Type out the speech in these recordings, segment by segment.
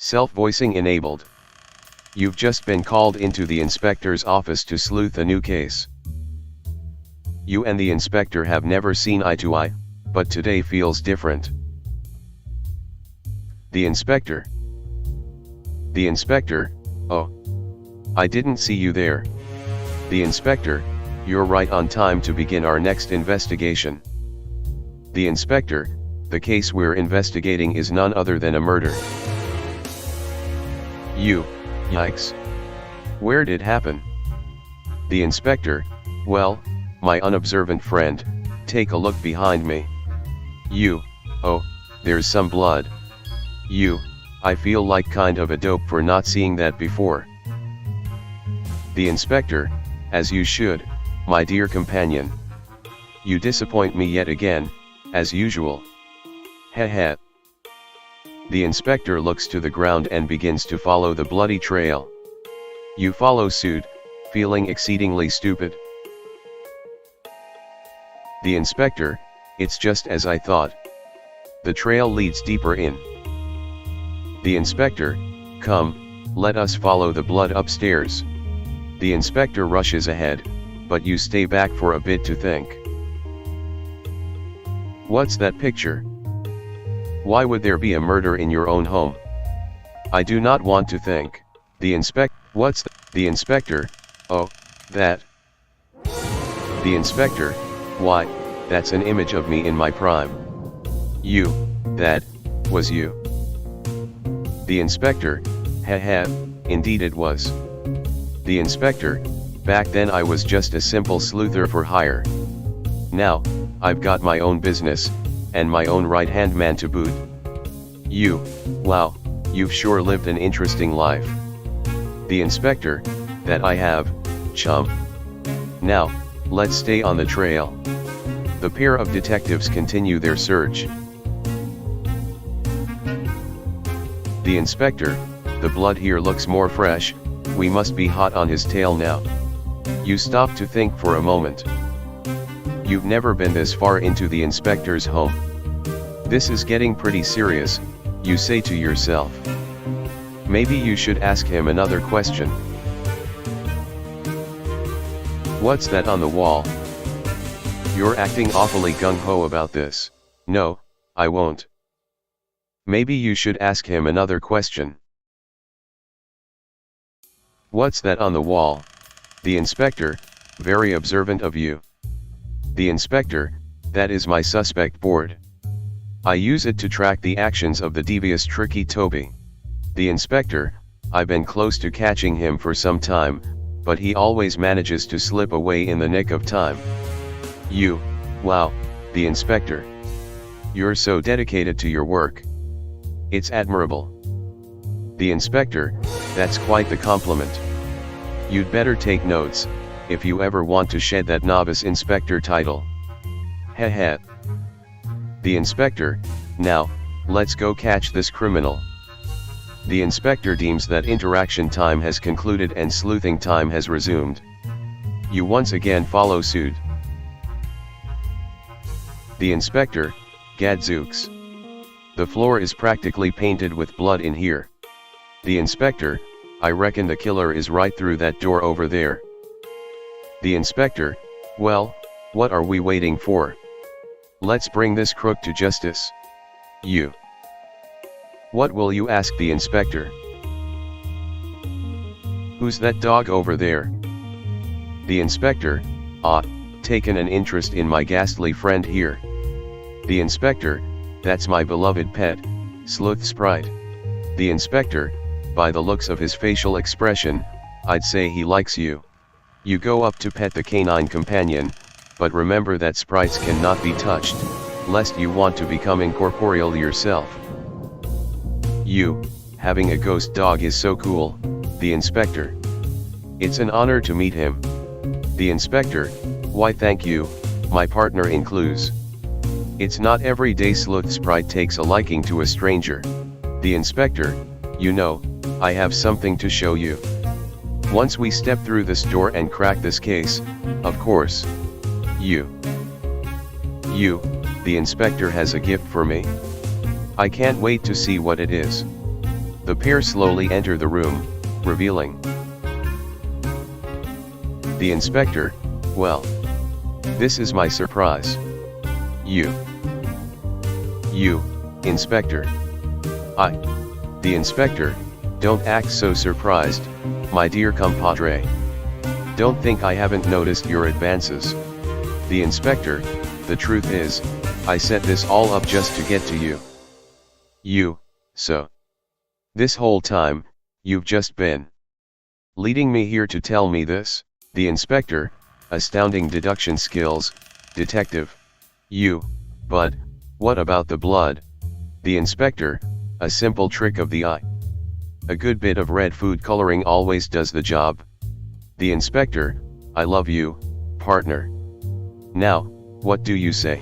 Self-voicing enabled. You've just been called into the inspector's office to sleuth a new case. You and the inspector have never seen eye to eye, but today feels different. The inspector. The inspector, oh. I didn't see you there. The inspector, you're right on time to begin our next investigation. The inspector, the case we're investigating is none other than a murder. You, yikes. Where did it happen? The inspector, well, my unobservant friend, take a look behind me. You, oh, there's some blood. You, I feel like kind of a dope for not seeing that before. The inspector, as you should, my dear companion. You disappoint me yet again, as usual. Heh. The inspector looks to the ground and begins to follow the bloody trail. You follow suit, feeling exceedingly stupid. The inspector, it's just as I thought. The trail leads deeper in. The inspector, come, let us follow the blood upstairs. The inspector rushes ahead, but you stay back for a bit to think. What's that picture? Why would there be a murder in your own home? I do not want to think. The inspector, oh, that. The inspector, why, that's an image of me in my prime. You, that, was you. The inspector, heh, indeed it was. The inspector, back then I was just a simple sleuther for hire. Now, I've got my own business, and my own right-hand man to boot. You, wow, you've sure lived an interesting life. The inspector, that I have, chum. Now, let's stay on the trail. The pair of detectives continue their search. The inspector, the blood here looks more fresh, we must be hot on his tail now. You stop to think for a moment. You've never been this far into the inspector's home. This is getting pretty serious, you say to yourself. Maybe you should ask him another question. What's that on the wall? You're acting awfully gung-ho about this. No, I won't. Maybe you should ask him another question. What's that on the wall? The inspector, very observant of you. The inspector, that is my suspect board. I use it to track the actions of the devious Tricky Toby. The inspector, I've been close to catching him for some time, but he always manages to slip away in the nick of time. You, wow, the inspector. You're so dedicated to your work. It's admirable. The inspector, that's quite the compliment. You'd better take notes, if you ever want to shed that novice inspector title. Heh. The inspector, now, let's go catch this criminal. The inspector deems that interaction time has concluded and sleuthing time has resumed. You once again follow suit. The inspector, gadzooks. The floor is practically painted with blood in here. The inspector, I reckon the killer is right through that door over there. The inspector, well, what are we waiting for? Let's bring this crook to justice. You. What will you ask the inspector? Who's that dog over there? The inspector, taken an interest in my ghastly friend here. The inspector, that's my beloved pet, Sleuth Sprite. The inspector, by the looks of his facial expression, I'd say he likes you. You go up to pet the canine companion, but remember that sprites cannot be touched, lest you want to become incorporeal yourself. You, having a ghost dog is so cool, the inspector. It's an honor to meet him. The inspector, why thank you, my partner in clues. It's not every day Sleuth Sprite takes a liking to a stranger. The inspector, you know, I have something to show you. Once we step through this door and crack this case, of course. You, the inspector has a gift for me. I can't wait to see what it is. The pair slowly enter the room, revealing the inspector. Well, this is my surprise. You, Inspector. The inspector. Don't act so surprised, my dear compadre. Don't think I haven't noticed your advances. The inspector. The truth is, I set this all up just to get to you. So. This whole time, you've just been leading me here to tell me this? The inspector. Astounding deduction skills, detective. But, what about the blood? The inspector. A simple trick of the eye. A good bit of red food coloring always does the job. The inspector. I love you, partner. Now, what do you say?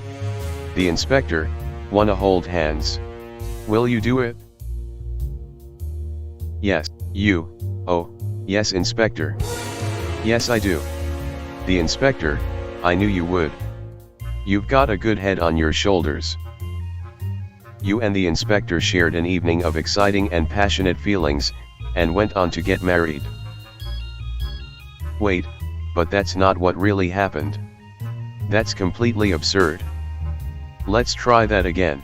The inspector. Wanna hold hands? Will you do it? Yes, oh, yes, inspector. Yes, I do. The inspector. I knew you would. You've got a good head on your shoulders. You and the inspector shared an evening of exciting and passionate feelings, and went on to get married. Wait, but that's not what really happened. That's completely absurd. Let's try that again.